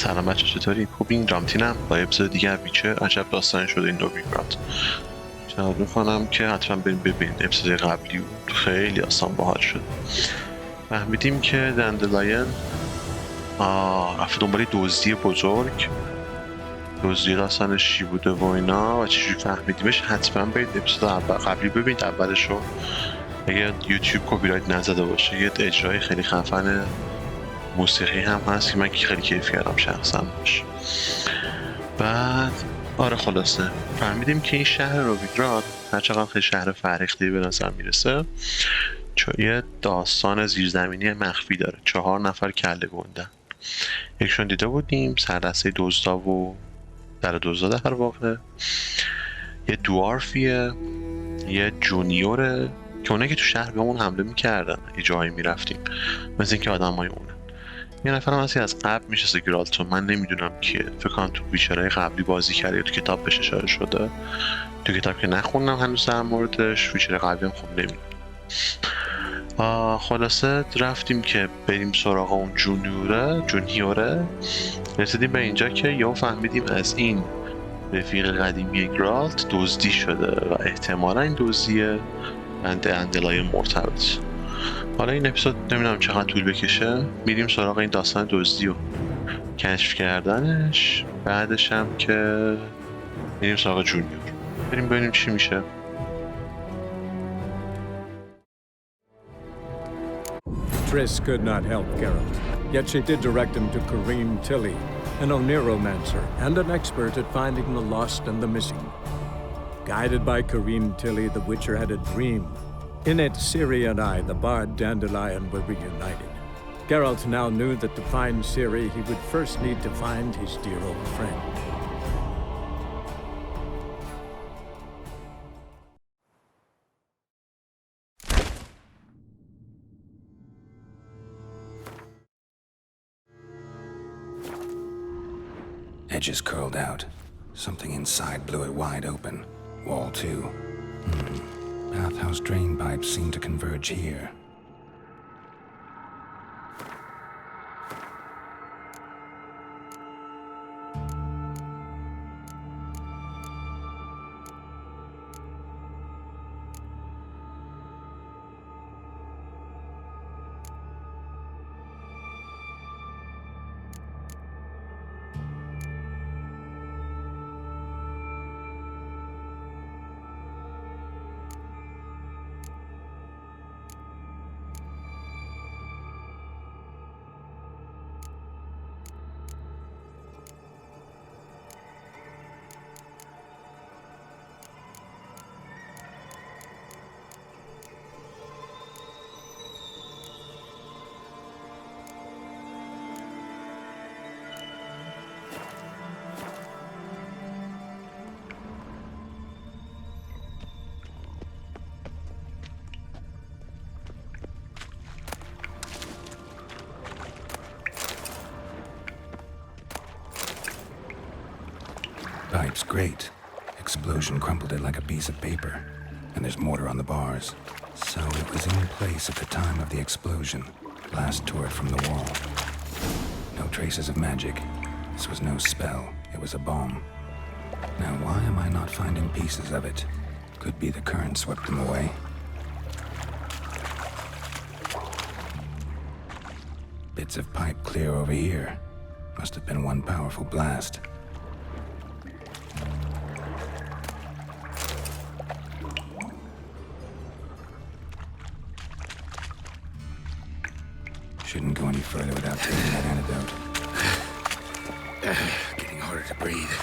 سلام بچه، چطوری؟ خوبین؟ رامتینم با اپیزود دیگه ویچر. عجب داستانی شده این نویگراد. پیشنهاد میکنم که حتما بریم ببینید. اپیزود قبلی بود، خیلی آسان باحال شد. فهمیدیم که دندلاین رفت دنبال دزدی بزرگ. دزدی داستانش چی بوده و اینا و چجوری فهمیدیمش. حتما برید اپیزود قبلی ببینید اولشو، اگه یوتیوب کپی رایت نزده باشه. یه اجرای خیلی خفن موسیقی هم هست که من خیلی کیف کردم شخصا باش. بعد خلاصه فهمیدیم که این شهر نویگراد هرچقدر خیلی شهر فرهیخته‌ای به نظر میرسه، یه داستان زیرزمینی مخفی داره. 4 نفر کله گندن. یکشون دیده بودیم، سردسته دزدا و در دزدا در واقع. یه دوارفیه، یه جونیوره که اونه که تو شهر بهمون حمله میکردن یه جایی میرفتیم، مثل اینکه آدم های اونه. یه نفرم هستی از قبل میشه گرالتون، من نمیدونم کیه. فکر کنم تو ویچرهای قبلی بازی کرده، تو کتاب بهش اشاره شده. تو کتاب که نخوندم هنوز در موردش، ویچر قبلی هم خوب نمیدونم. خلاصه رفتیم که بریم سراغ اون جونیوره. رسیدیم به اینجا که یهو فهمیدیم از این رفیق قدیمی گرالت دزدی شده و احتمالا این دزدیه دندلاین مرتبط. حالا این اپیزود نمیدونم چقدر طول بکشه. میریم سراغ این داستان دزدی و کشف کردنش. بعدش هم که میریم سراغ جونیور، بریم ببینیم چی میشه. Tris could not help Geralt, yet she did direct him to Kareem Tilly, an Oneromancer and an expert at finding the lost and the missing. Guided by Kareem Tilly, the Witcher had a dream. In it, Ciri and I, the bard Dendlain, were reunited. Geralt now knew that to find Ciri, he would first need to find his dear old friend. Edges curled out. Something inside blew it wide open. Wall too. Bathhouse drain pipes seem to converge here. Pipes grate. Explosion crumpled it like a piece of paper. And there's mortar on the bars. So it was in place at the time of the explosion. Blast tore it from the wall. No traces of magic. This was no spell. It was a bomb. Now why am I not finding pieces of it? Could be the current swept them away. Bits of pipe clear over here. Must have been one powerful blast. Shouldn't go any further without taking that antidote. Getting harder to breathe.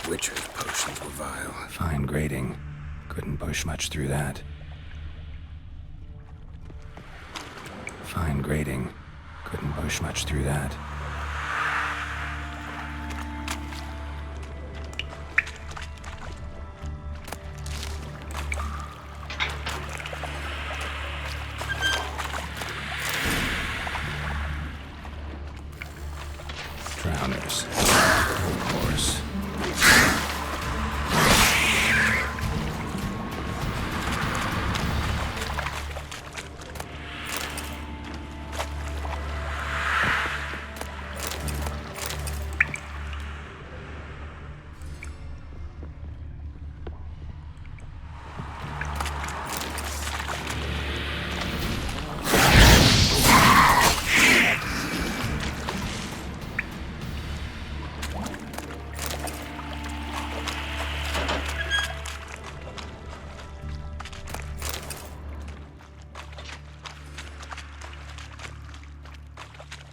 Witcher's potions were vile. Fine grading. Couldn't push much through that. Fine grading. Couldn't push much through that. Drowners. Of course.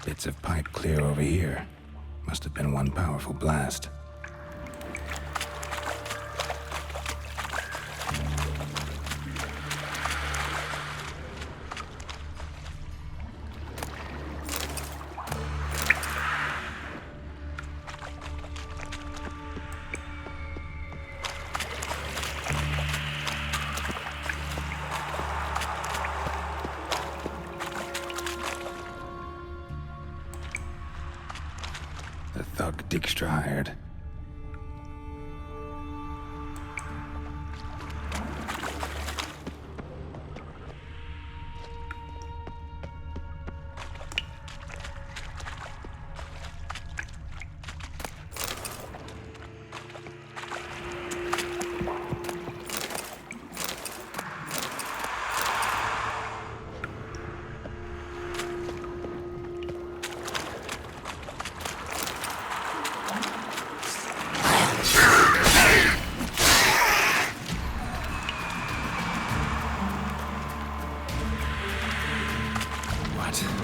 Bits of pipe clear over here. Must have been one powerful blast. The thug Dijkstra hired.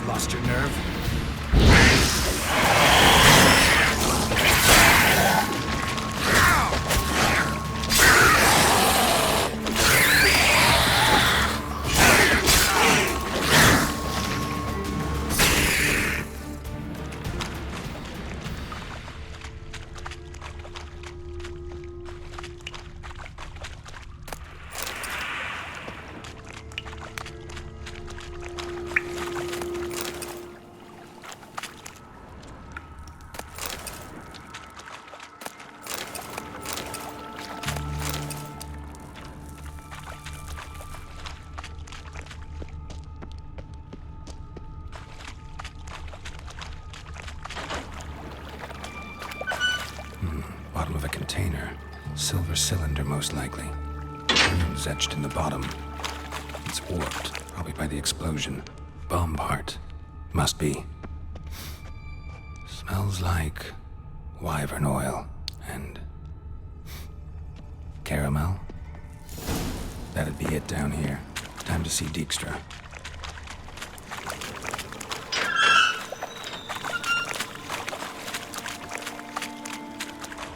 Lost your nerve? Bottom of a container. Silver cylinder, most likely. Runes etched in the bottom. It's warped, probably by the explosion. Bomb part. Must be. Smells like wyvern oil and caramel. That'd be it down here. Time to see Dijkstra.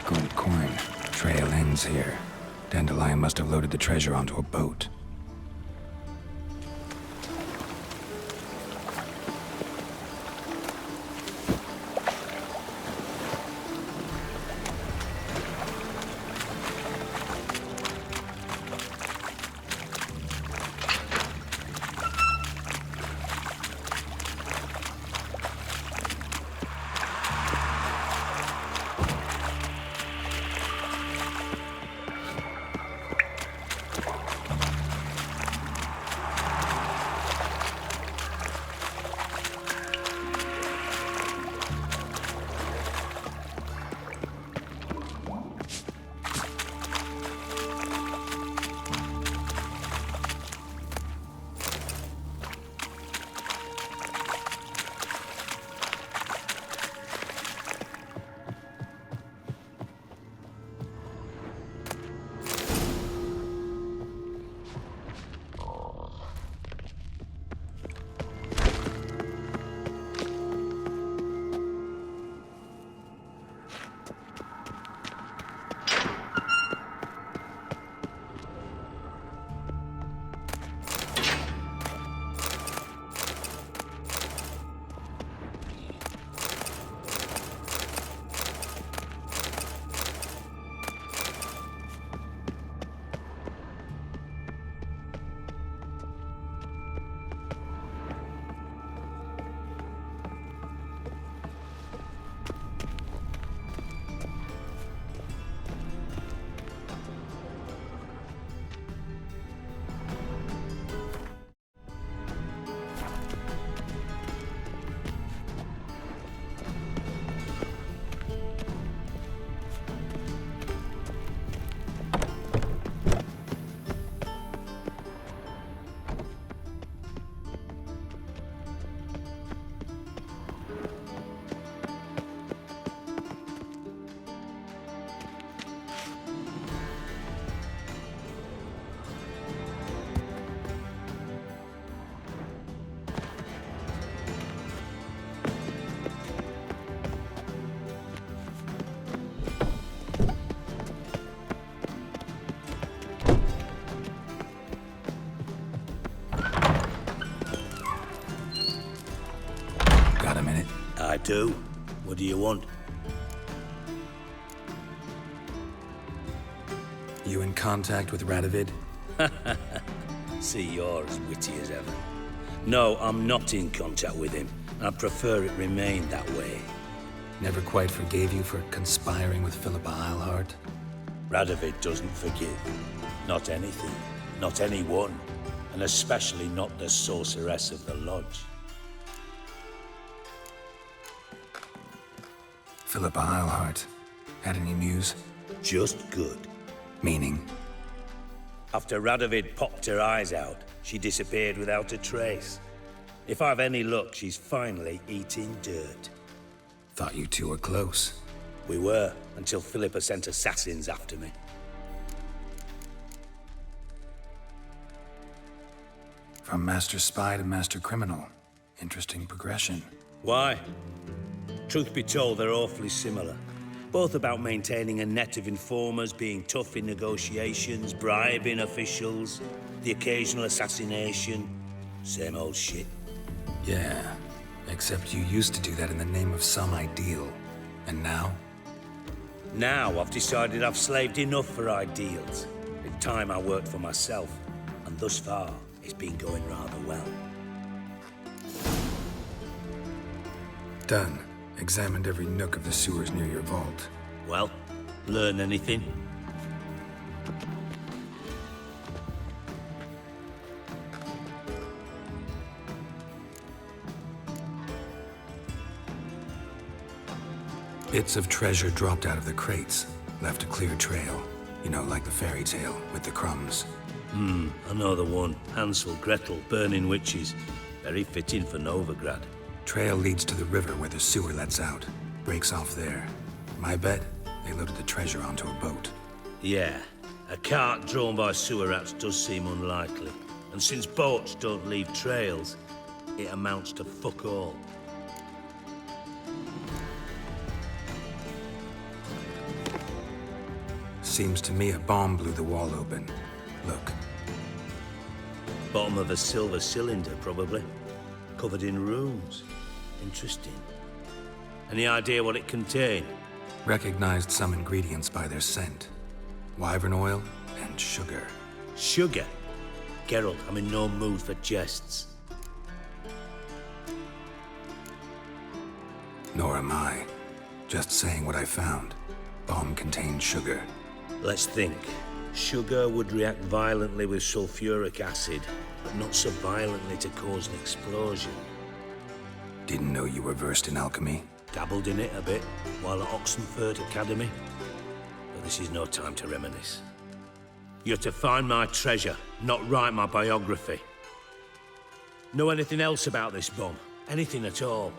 Gold coin. Trail ends here. Dendalain must have loaded the treasure onto a boat. I do. What do you want? You in contact with Radovid? See, you're as witty as ever. No, I'm not in contact with him. I prefer it remain that way. Never quite forgave you for conspiring with Philippa Eilhart? Radovid doesn't forgive. Not anything. Not anyone. And especially not the sorceress of the lodge. Philippa Eilhart. Had any news? Just good. Meaning? After Radovid popped her eyes out, she disappeared without a trace. If I've any luck, she's finally eating dirt. Thought you two were close. We were, until Philippa sent assassins after me. From master spy to master criminal. Interesting progression. Why? Truth be told, they're awfully similar. Both about maintaining a net of informers, being tough in negotiations, bribing officials, the occasional assassination. Same old shit. Yeah, except you used to do that in the name of some ideal. And now? Now I've decided I've slaved enough for ideals. It's time I worked for myself. And thus far, it's been going rather well. Done. Examined every nook of the sewers near your vault. Well, learn anything? Bits of treasure dropped out of the crates. Left a clear trail. You know, like the fairy tale, with the crumbs. I know the one. Hansel, Gretel, burning witches. Very fitting for Novigrad. Trail leads to the river where the sewer lets out. Breaks off there. My bet, they loaded the treasure onto a boat. Yeah, a cart drawn by sewer rats does seem unlikely. And since boats don't leave trails, it amounts to fuck all. Seems to me a bomb blew the wall open. Look. Bottom of a silver cylinder, probably. Covered in runes. Interesting. Any idea what it contained? Recognized some ingredients by their scent. Wyvern oil and sugar. Sugar? Geralt, I'm in no mood for jests. Nor am I. Just saying what I found. Bomb contained sugar. Let's think. Sugar would react violently with sulfuric acid, but not so violently to cause an explosion. Didn't know you were versed in alchemy. Dabbled in it a bit while at Oxenford Academy. But this is no time to reminisce. You're to find my treasure, not write my biography. Know anything else about this bomb? Anything at all?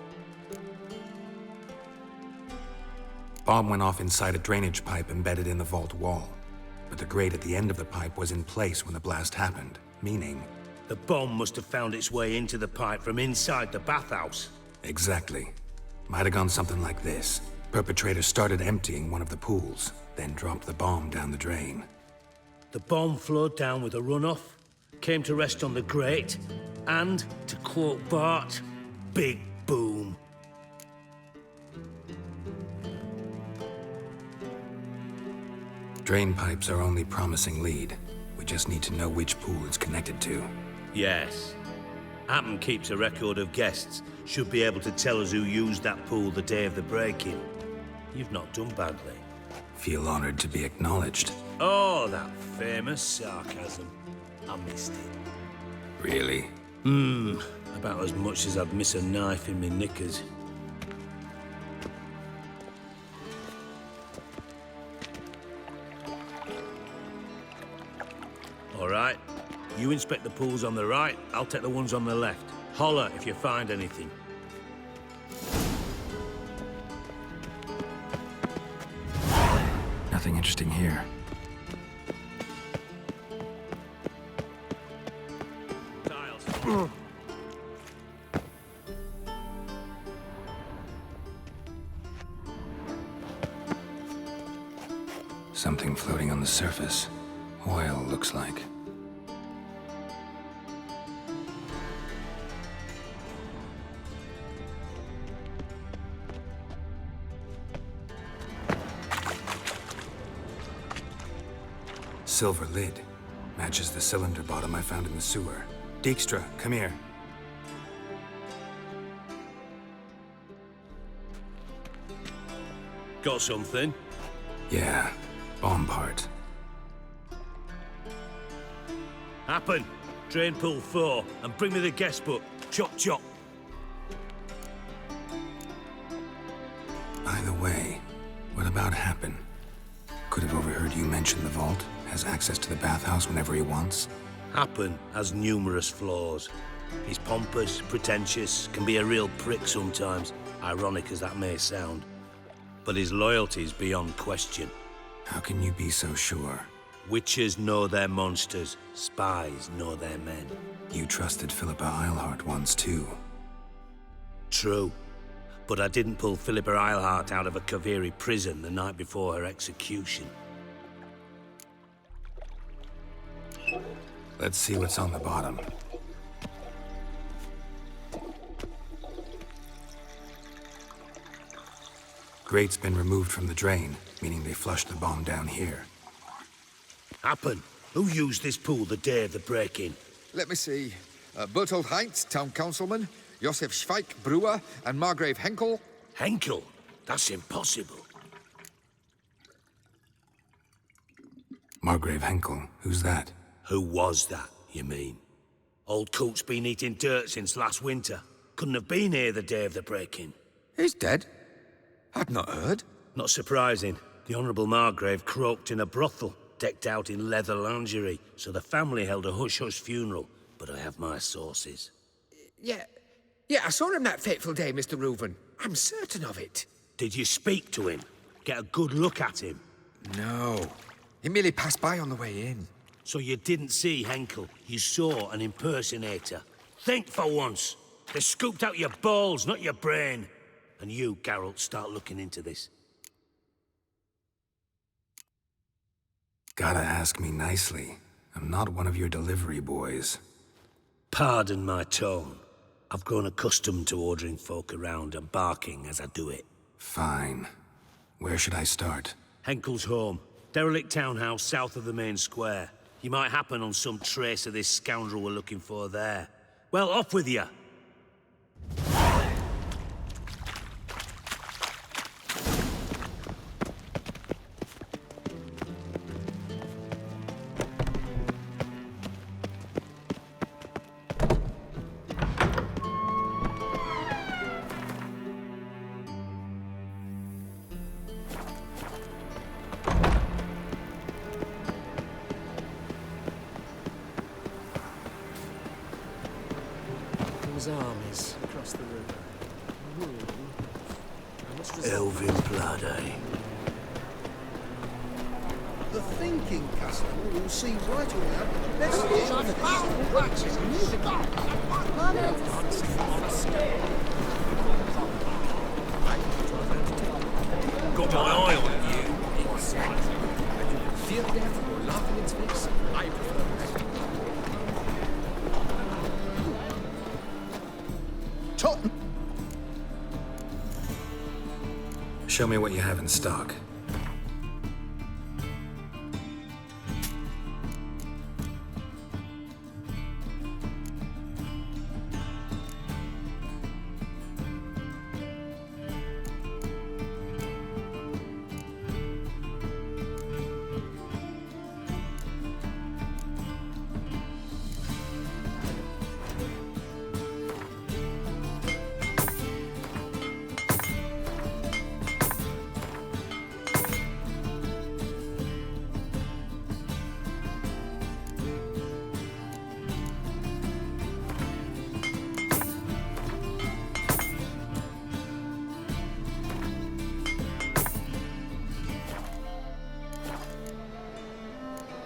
Bomb went off inside a drainage pipe embedded in the vault wall. But the grate at the end of the pipe was in place when the blast happened, meaning... The bomb must have found its way into the pipe from inside the bathhouse. Exactly. Might have gone something like this. Perpetrator started emptying one of the pools, then dropped the bomb down the drain. The bomb flowed down with a runoff, came to rest on the grate, and, to quote Bart, big boom. Drain pipes are only promising lead. We just need to know which pool it's connected to. Yes. Hammond keeps a record of guests. Should be able to tell us who used that pool the day of the break-in. You've not done badly. Feel honored to be acknowledged. Oh, that famous sarcasm. I missed it. Really? About as much as I'd miss a knife in me knickers. All right. You inspect the pools on the right, I'll take the ones on the left. Holler if you find anything. Nothing interesting here. Tiles. Something floating on the surface. Oil, looks like. silver lid. Matches the cylinder bottom I found in the sewer. Dijkstra, come here. Got something? Yeah, bomb part. Happen. Drain pool 4, and bring me the guest book. Chop chop. By the way, what about Happen? Could have overheard you mention the vault. Has access to the bathhouse whenever he wants. Happen has numerous flaws. He's pompous, pretentious, can be a real prick sometimes, ironic as that may sound. But his loyalty is beyond question. How can you be so sure? Witches know their monsters, spies know their men. You trusted Philippa Eilhart once too. True. But I didn't pull Philippa Eilhart out of a Kaviri prison the night before her execution. Let's see what's on the bottom. Grate's been removed from the drain, meaning they flushed the bomb down here. Happen. Who used this pool the day of the break-in? Let me see. Bertolt Heinz, town councilman, Josef Schweik, brewer, and Margrave Henkel. Henkel? That's impossible. Margrave Henkel, who's that? Who was that, you mean? Old coot's been eating dirt since last winter. Couldn't have been here the day of the break-in. He's dead? I'd not heard. Not surprising. The Honourable Margrave croaked in a brothel, decked out in leather lingerie, so the family held a hush-hush funeral, but I have my sources. Yeah, I saw him that fateful day, Mr. Reuven. I'm certain of it. Did you speak to him? Get a good look at him? No. He merely passed by on the way in. So you didn't see Henkel, you saw an impersonator. Think for once. They scooped out your balls, not your brain. And you, Geralt, start looking into this. Gotta ask me nicely. I'm not one of your delivery boys. Pardon my tone. I've grown accustomed to ordering folk around and barking as I do it. Fine. Where should I start? Henkel's home. Derelict townhouse south of the main square. You might happen on some trace of this scoundrel we're looking for there. Well, off with you. Armies across the river. Elvin blood, eh? The thinking customer will see right away the best thing. Got my eye on you. Fear death or laugh in its face? I prefer that. Totten! Show me what you have in stock.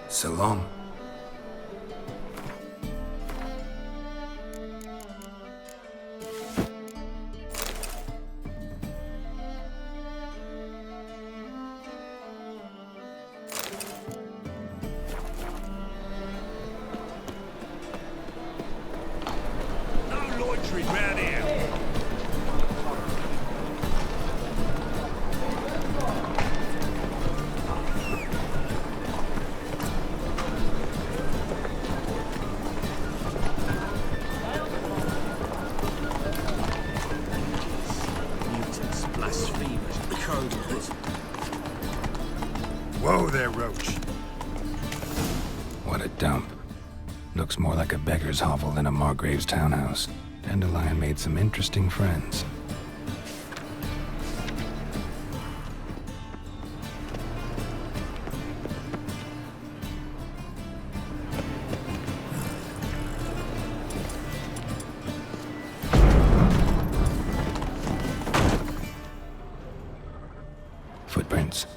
So long. No loitering round here. Blasphemers, coders. Whoa there, Roach. What a dump. Looks more like a beggar's hovel than a Margrave's townhouse. Dendelain made some interesting friends. Footprints.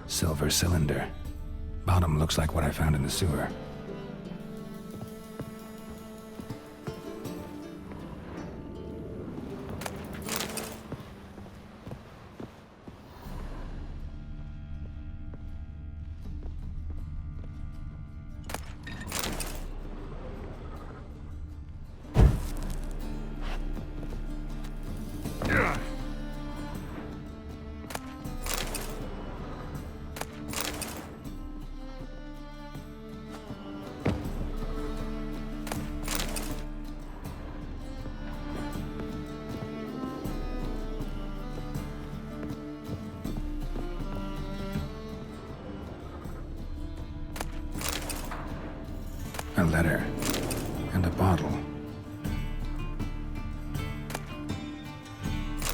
Silver cylinder. Bottom looks like what I found in the sewer. A letter. And a bottle.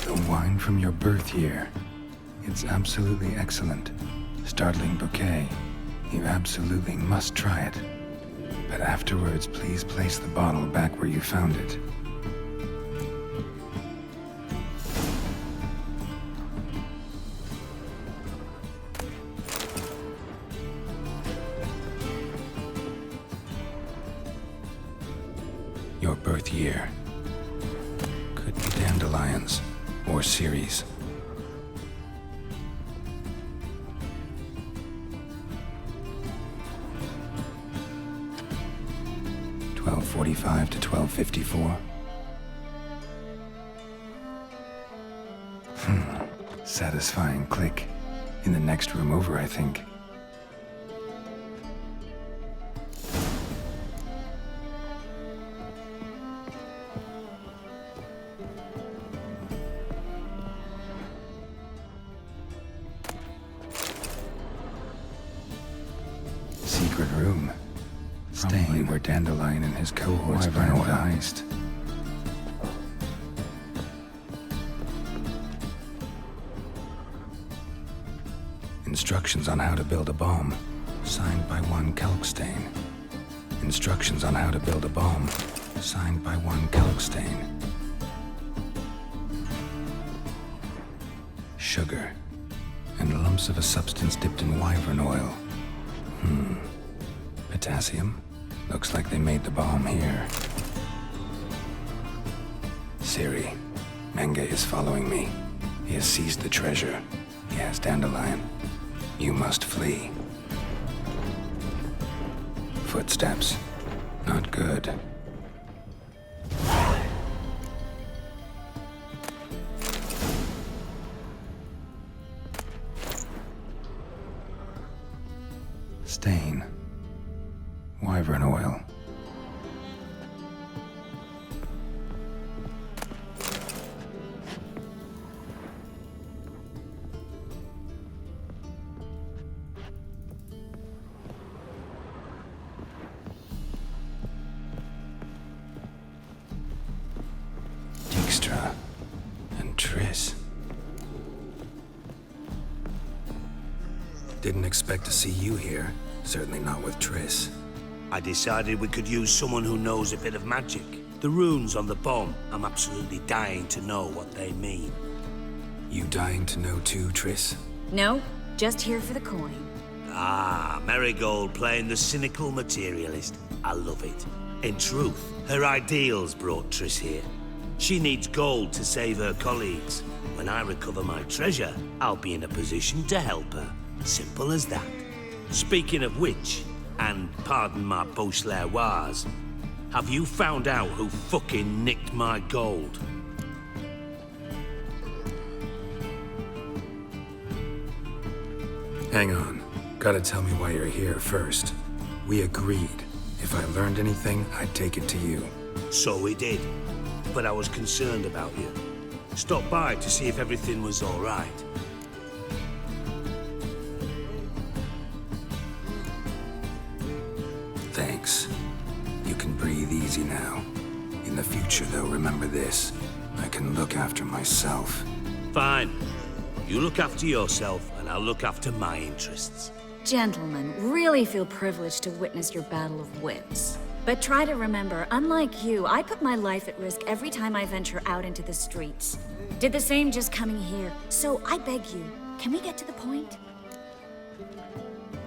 The wine from your birth year. It's absolutely excellent. Startling bouquet. You absolutely must try it. But afterwards, please place the bottle back where you found it. Your birth year. Could be dandelions or series. .45 to 12:54. Satisfying click. In the next room over, I think. Secret room. Staying where Dendelain and his cohorts planned the heist. Instructions on how to build a bomb, signed by one Kalkstain. Instructions on how to build a bomb, signed by one Kalkstain. Sugar, and lumps of a substance dipped in wyvern oil. Potassium? Looks like they made the bomb here. Siri, Menge is following me. He has seized the treasure. He has Dendelain. You must flee. Footsteps. Not good. Stain. Wyvern oil. Dijkstra and Tris. Didn't expect to see you here. Certainly not with Tris. I decided we could use someone who knows a bit of magic. The runes on the bomb, I'm absolutely dying to know what they mean. You dying to know too, Tris? No, just here for the coin. Ah, Marigold playing the cynical materialist. I love it. In truth, her ideals brought Tris here. She needs gold to save her colleagues. When I recover my treasure, I'll be in a position to help her. Simple as that. Speaking of which, and pardon my Beauclervois, have you found out who fucking nicked my gold? Hang on. Gotta tell me why you're here first. We agreed. If I learned anything, I'd take it to you. So we did. But I was concerned about you. Stopped by to see if everything was all right. Thanks. You can breathe easy now. In the future, though, remember this. I can look after myself. Fine. You look after yourself, and I'll look after my interests. Gentlemen, really feel privileged to witness your battle of wits. But try to remember, unlike you, I put my life at risk every time I venture out into the streets. Did the same just coming here. So I beg you, can we get to the point?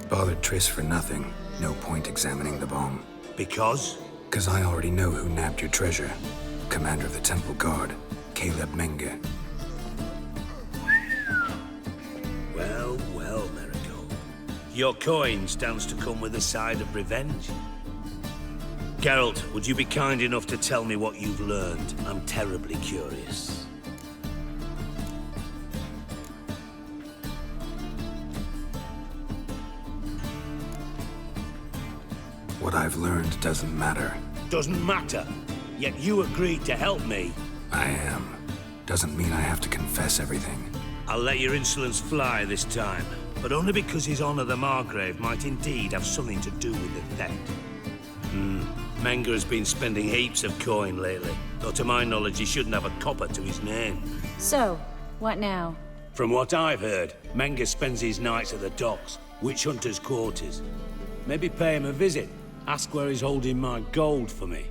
Bothered Tris for nothing. No point examining the bomb. Because? 'Cause I already know who nabbed your treasure. Commander of the Temple Guard, Caleb Menge. Well, well, Marigold. Your coin stands to come with a side of revenge. Geralt, would you be kind enough to tell me what you've learned? I'm terribly curious. What I've learned doesn't matter. Doesn't matter. Yet you agreed to help me. I am. Doesn't mean I have to confess everything. I'll let your insolence fly this time, but only because His Honor the Margrave might indeed have something to do with the theft. Menge has been spending heaps of coin lately, though to my knowledge he shouldn't have a copper to his name. So, what now? From what I've heard, Menge spends his nights at the docks, witch hunters' quarters. Maybe pay him a visit. Ask where he's holding my gold for me.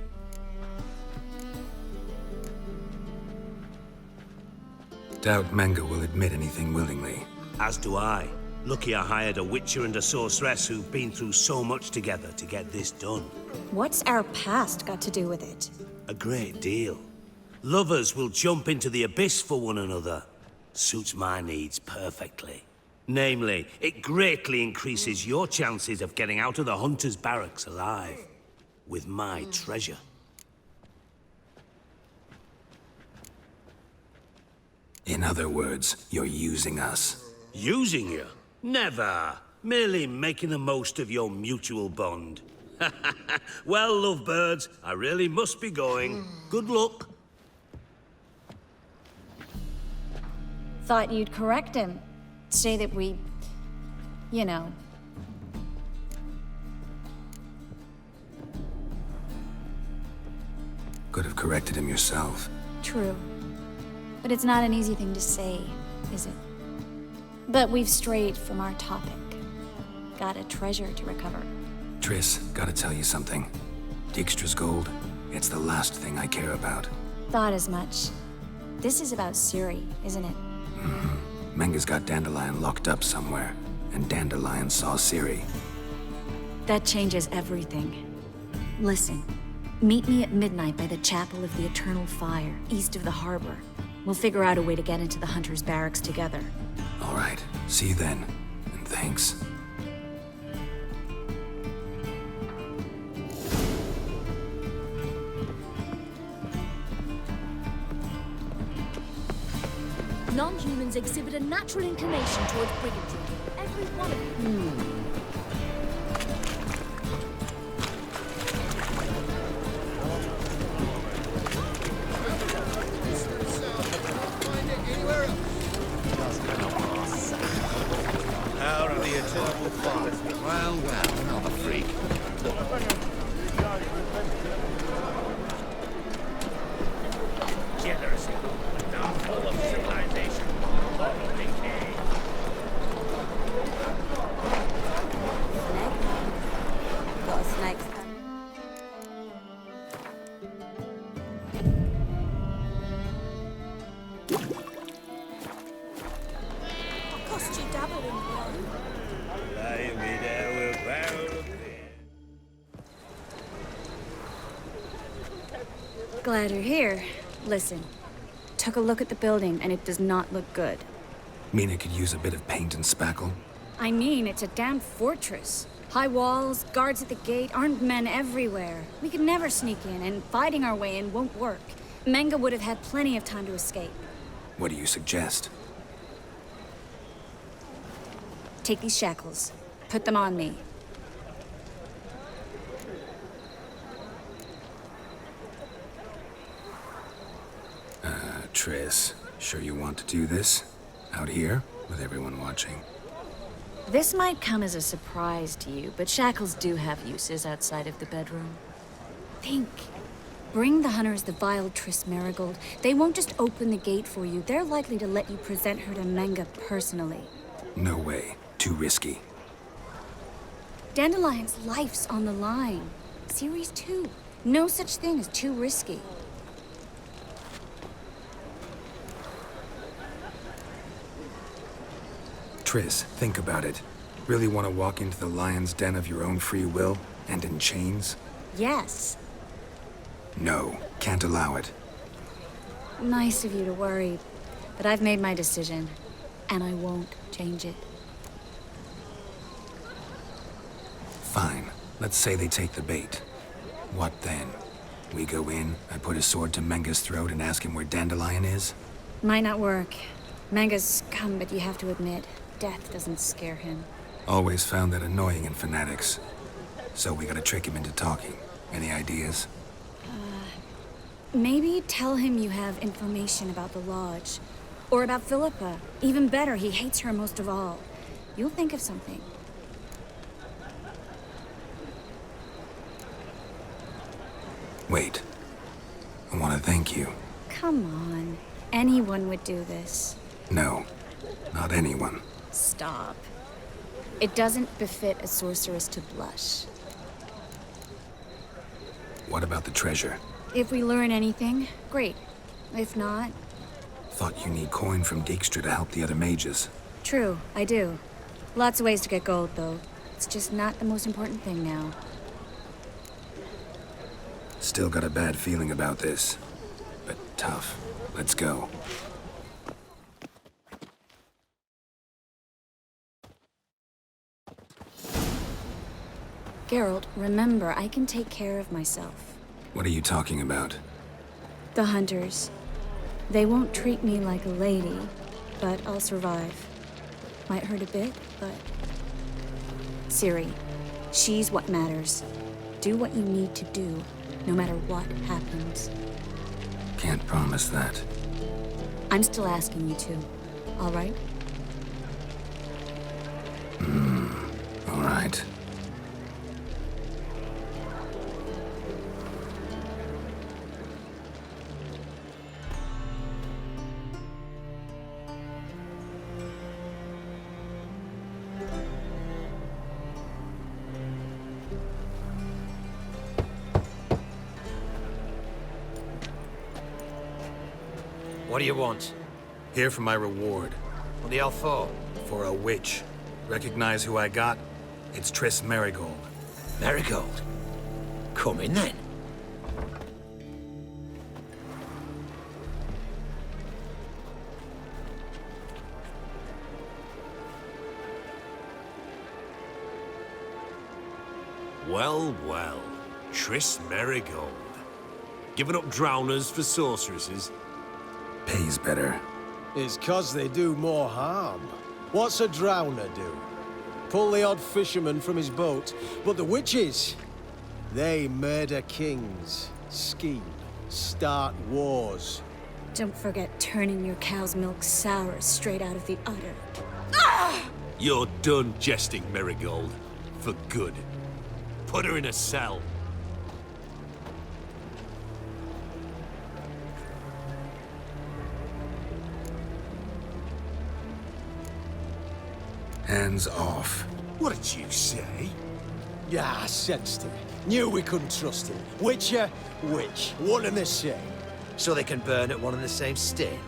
Doubt Menge will admit anything willingly. As do I. Lucky I hired a witcher and a sorceress who've been through so much together to get this done. What's our past got to do with it? A great deal. Lovers will jump into the abyss for one another. Suits my needs perfectly. Namely, it greatly increases your chances of getting out of the hunter's barracks alive. With my treasure. In other words, you're using us. Using you? Never. Merely making the most of your mutual bond. Well, lovebirds, I really must be going. Good luck. Thought you'd correct him. Say that we... you know... Could have corrected him yourself. True. But it's not an easy thing to say, is it? But we've strayed from our topic. Got a treasure to recover. Tris, gotta tell you something. Dijkstra's gold, it's the last thing I care about. Thought as much. This is about Ciri, isn't it? Menge's got Dendalion locked up somewhere, and Dendalion saw Ciri. That changes everything. Listen, meet me at midnight by the Chapel of the Eternal Fire, east of the harbor. We'll figure out a way to get into the Hunter's barracks together. All right, see you then, and thanks. Non-humans exhibit a natural inclination towards brigandry. Every one of them. Out of the eternal fire. Well, well, not a freak. Generously. Now full of civilization. Total decay. Got a snake. What cost you double in blood? Lay me there with well. Glad you're here. Listen, took a look at the building and it does not look good. Mean it could use a bit of paint and spackle? I mean, it's a damn fortress. High walls, guards at the gate, armed men everywhere. We could never sneak in, and fighting our way in won't work. Menge would have had plenty of time to escape. What do you suggest? take these shackles. Put them on me. Tris, sure you want to do this? Out here, with everyone watching? This might come as a surprise to you, but shackles do have uses outside of the bedroom. Think. Bring the hunters the vile Tris Marigold. They won't just open the gate for you. They're likely to let you present her to Menge personally. No way. Too risky. Dandelion's life's on the line. Series 2. No such thing as too risky. Tris, think about it. Really want to walk into the lion's den of your own free will, and in chains? Yes. No, can't allow it. Nice of you to worry, but I've made my decision, and I won't change it. Fine. Let's say they take the bait. What then? We go in, I put a sword to Menge's throat and ask him where Dendalion is? Might not work. Menge's scum, but you have to admit, death doesn't scare him. Always found that annoying in fanatics. So we gotta trick him into talking. Any ideas? Maybe tell him you have information about the Lodge. Or about Philippa. Even better, he hates her most of all. You'll think of something. Wait. I want to thank you. Come on. Anyone would do this. No. Not anyone. Stop. It doesn't befit a sorceress to blush. What about the treasure? If we learn anything, great. If not... Thought you need coin from Dijkstra to help the other mages. True, I do. Lots of ways to get gold, though. It's just not the most important thing now. Still got a bad feeling about this. But tough. Let's go. Geralt, remember, I can take care of myself. What are you talking about? The hunters. They won't treat me like a lady, but I'll survive. Might hurt a bit, but... Ciri, she's what matters. Do what you need to do, no matter what happens. Can't promise that. I'm still asking you to, all right? All right. What do you want? Here for my reward. What the hell for? For a witch. Recognize who I got? It's Tris Marigold. Marigold? Come in then. Well, well. Tris Marigold. Giving up drowners for sorceresses? Pays better. It's 'cause they do more harm. What's a drowner do? Pull the odd fisherman from his boat. But the witches, they murder kings, scheme, start wars. Don't forget turning your cow's milk sour straight out of the udder. You're done jesting, Marigold. For good. Put her in a cell. Hands off. What did you say? Yeah, I sensed it. Knew we couldn't trust him. Witcher, witch. One and the same. So they can burn at one and the same stick?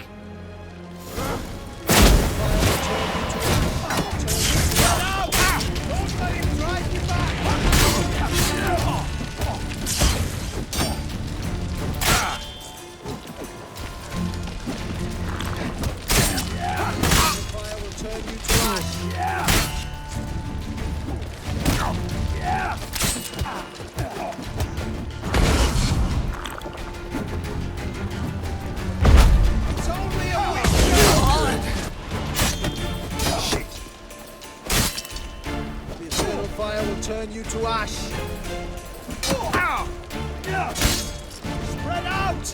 will turn you to ash. Spread out!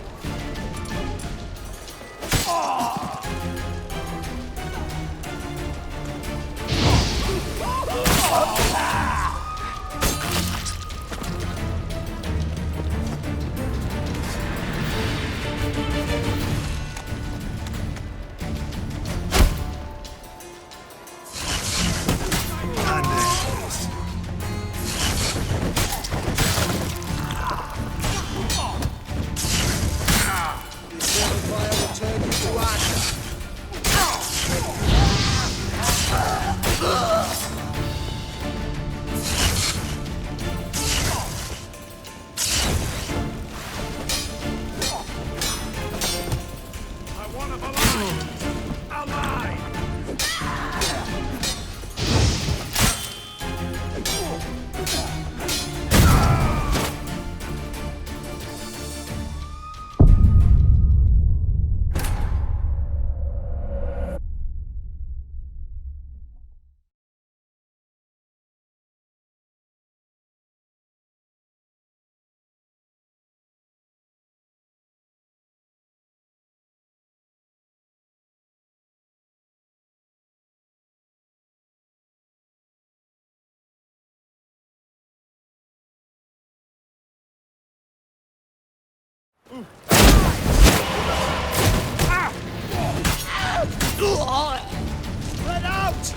Spread out!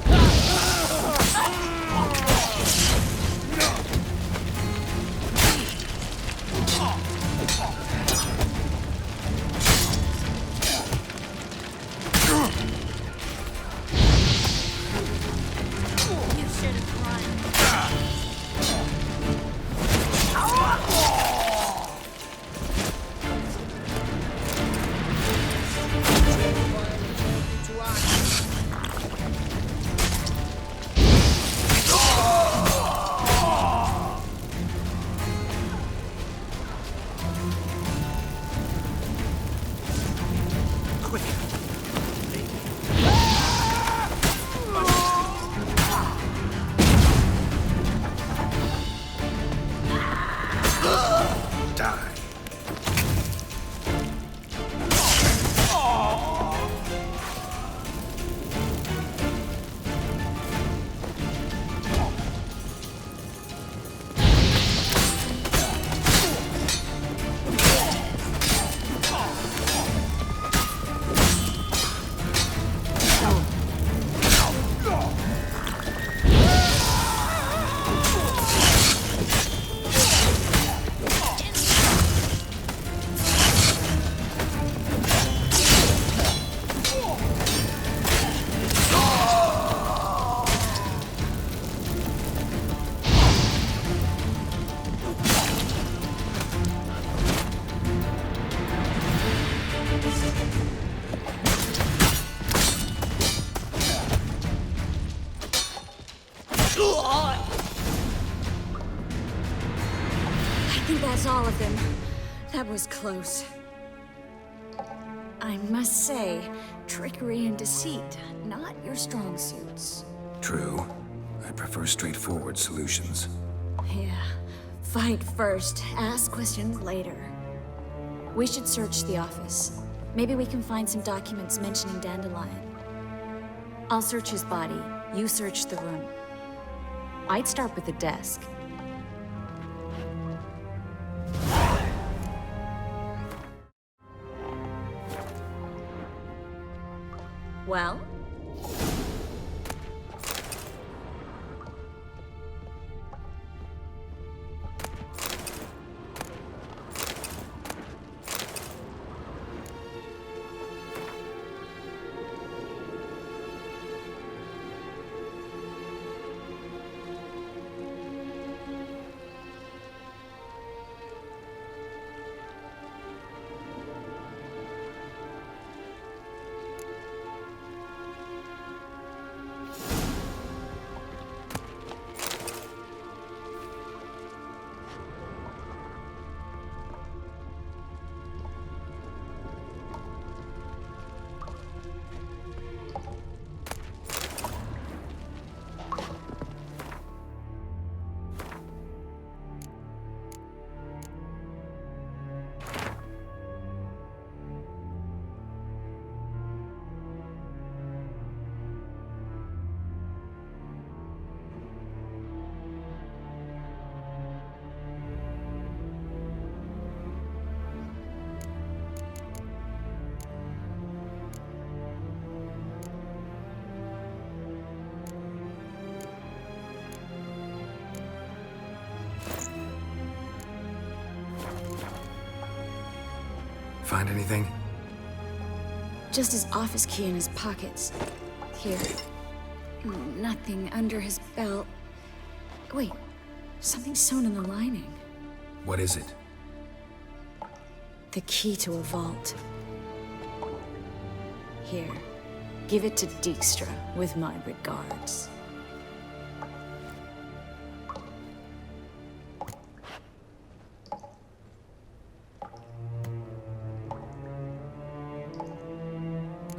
You should have run. I think that's all of them. That was close. I must say, trickery and deceit, not your strong suits. True. I prefer straightforward solutions. Yeah. Fight first, ask questions later. We should search the office. Maybe we can find some documents mentioning Dendalion. I'll search his body. You search the room. I'd start with the desk. Well? find anything? Just his office key in his pockets. Here. Nothing under his belt. Wait, something sewn in the lining. What is it? The key to a vault. Here. Give it to Dijkstra with my regards.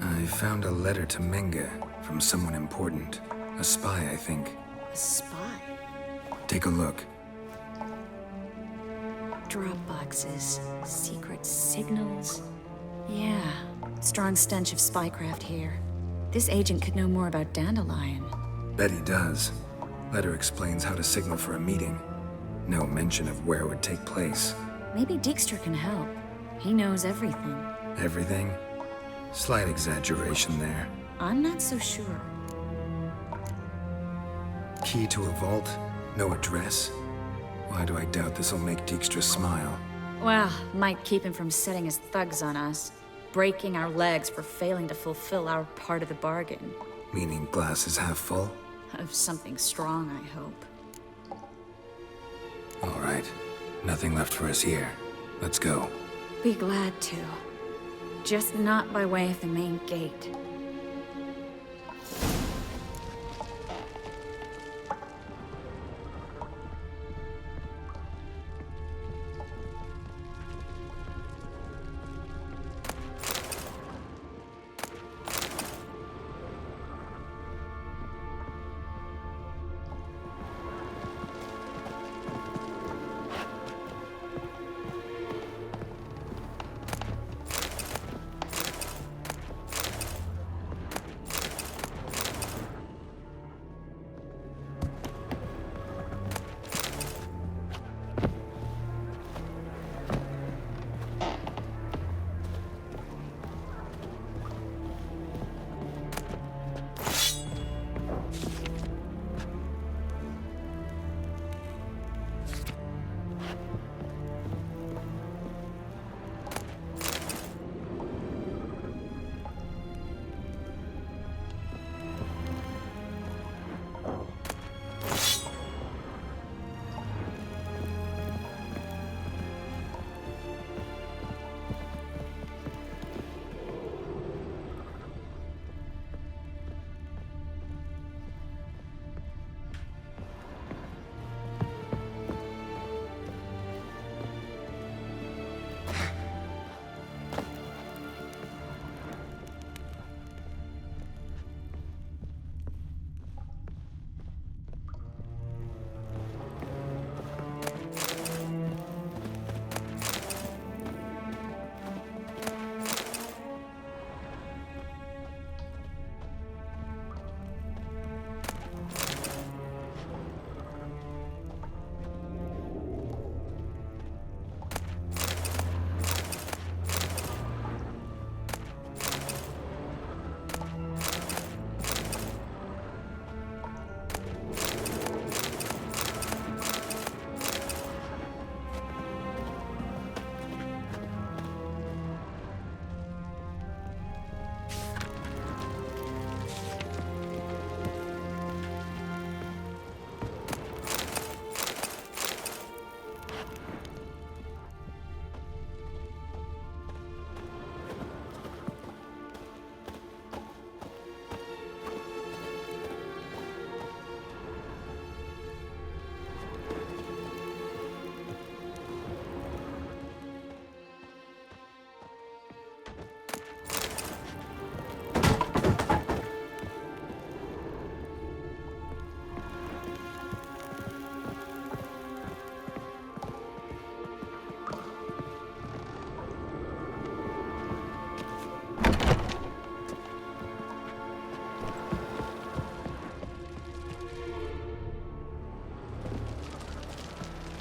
I found a letter to Menge from someone important. A spy, I think. A spy? Take a look. Drop boxes, secret signals. Yeah, strong stench of spycraft here. This agent could know more about Dendalion. Bet he does. Letter explains how to signal for a meeting. No mention of where it would take place. Maybe Dijkstra can help. He knows everything. Everything? Slight exaggeration there. I'm not so sure. Key to a vault? No address? Why do I doubt this'll make Dijkstra smile? Well, might keep him from setting his thugs on us. Breaking our legs for failing to fulfill our part of the bargain. Meaning glass is half full? Of something strong, I hope. All right. Nothing left for us here. Let's go. Be glad to. Just not by way of the main gate.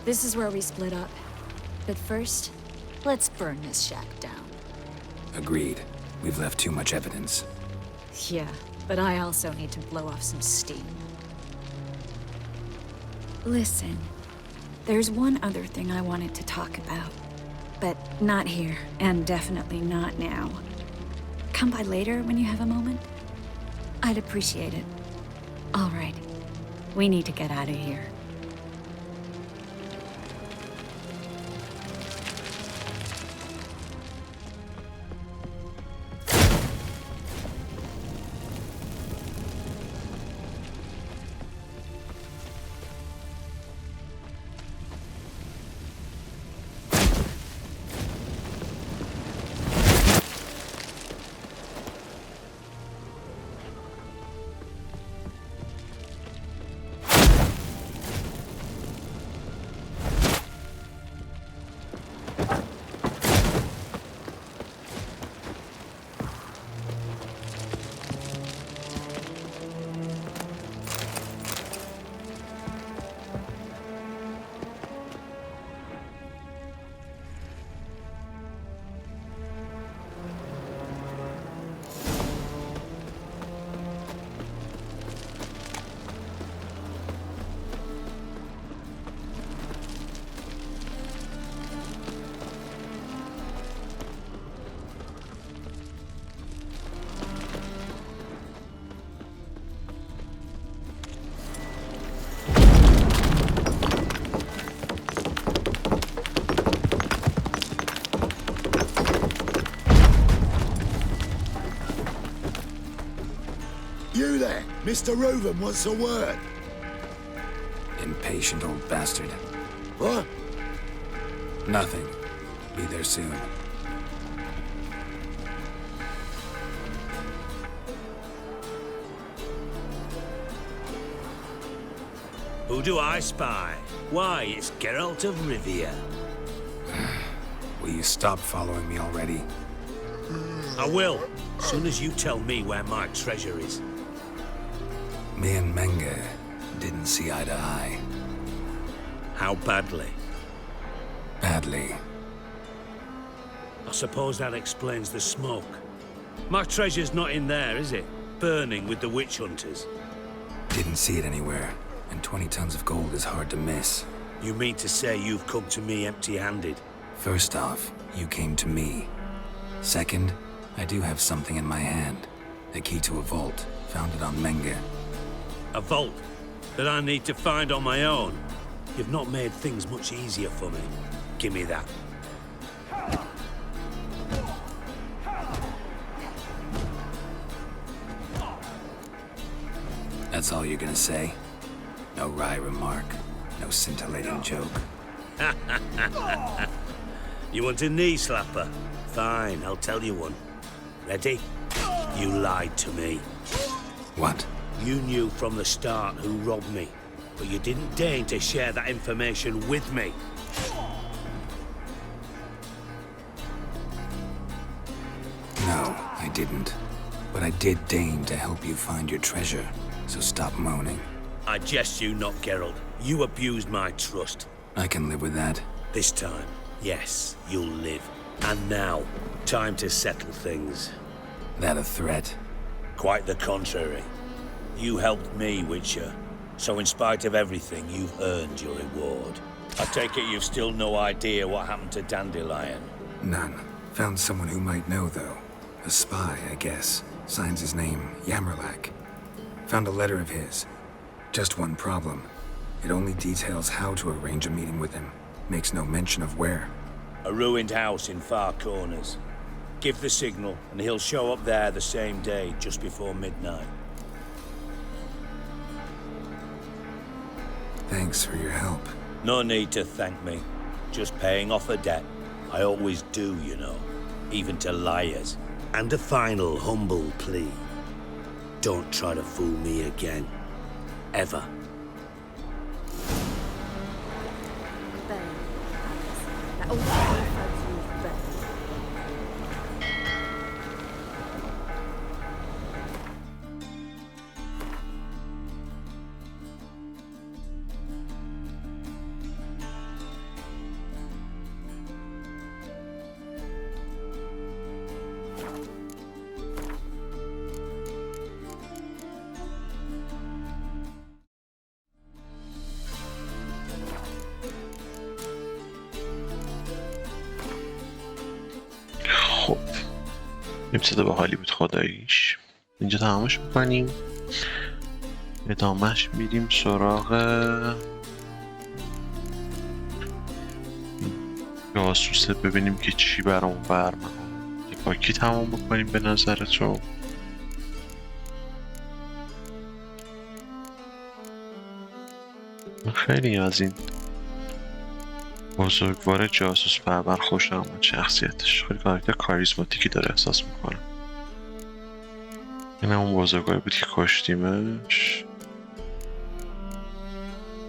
This is where we split up. But first, let's burn this shack down. Agreed. We've left too much evidence. Yeah, but I also need to blow off some steam. Listen, there's one other thing I wanted to talk about. but not here, and definitely not now. Come by later when you have a moment? I'd appreciate it. All right. We need to get out of here. You there? Mr. Reuven wants a word. Impatient old bastard. What? Nothing. Be there soon. Who do I spy? Why, it's Geralt of Rivia. Will you stop following me already? I will, as soon as you tell me where my treasure is. Me and Menge didn't see eye to eye. How badly? Badly. I suppose that explains the smoke. My treasure's not in there, is it? Burning with the witch hunters. Didn't see it anywhere, and 20 tons of gold is hard to miss. You mean to say you've come to me empty-handed? First off, you came to me. Second, I do have something in my hand. The key to a vault, found it on Menge. A vault that I need to find on my own? You've not made things much easier for me. Give me that. That's all you're gonna say? No wry remark, no scintillating joke. You want a knee slapper? Fine, I'll tell you one. Ready? You lied to me. What? You knew from the start who robbed me, but you didn't deign to share that information with me. No, I didn't. But I did deign to help you find your treasure, so stop moaning. I jest you not, Geralt. You abused my trust. I can live with that. This time, yes, you'll live. And now, time to settle things. That a threat? Quite the contrary. You helped me, Witcher. So in spite of everything, you've earned your reward. I take it you've still no idea what happened to Dendalion? None. Found someone who might know, though. A spy, I guess. Signs his name, Yammerlak. Found a letter of his. Just one problem. It only details how to arrange a meeting with him. Makes no mention of where. A ruined house in Far Corners. Give the signal, and he'll show up there the same day, just before midnight. Thanks for your help. No need to thank me. Just paying off a debt. I always do, you know. Even to liars. And a final humble plea. Don't try to fool me again. Ever. اپیزود باحالی بود خداییش. اینجا تمامش میکنیم. ادامهش میریم سراغ جاسوسه، ببینیم که چی برامون برمی‌آورد. با کی تمام بکنیم به نظرتون؟ خیلی از این بزرگوار جاسوس پرور خوشم آمد. شخصیتش خیلی کاراکتر کاریزماتیکی داره احساس میکنم. این همون بزرگواری بود که کشتیمش.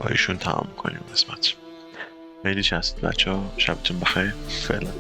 با ایشون تمام کنیم قسمت. خیلی چسبید بچه ها. شبتون بخیر. فعلا.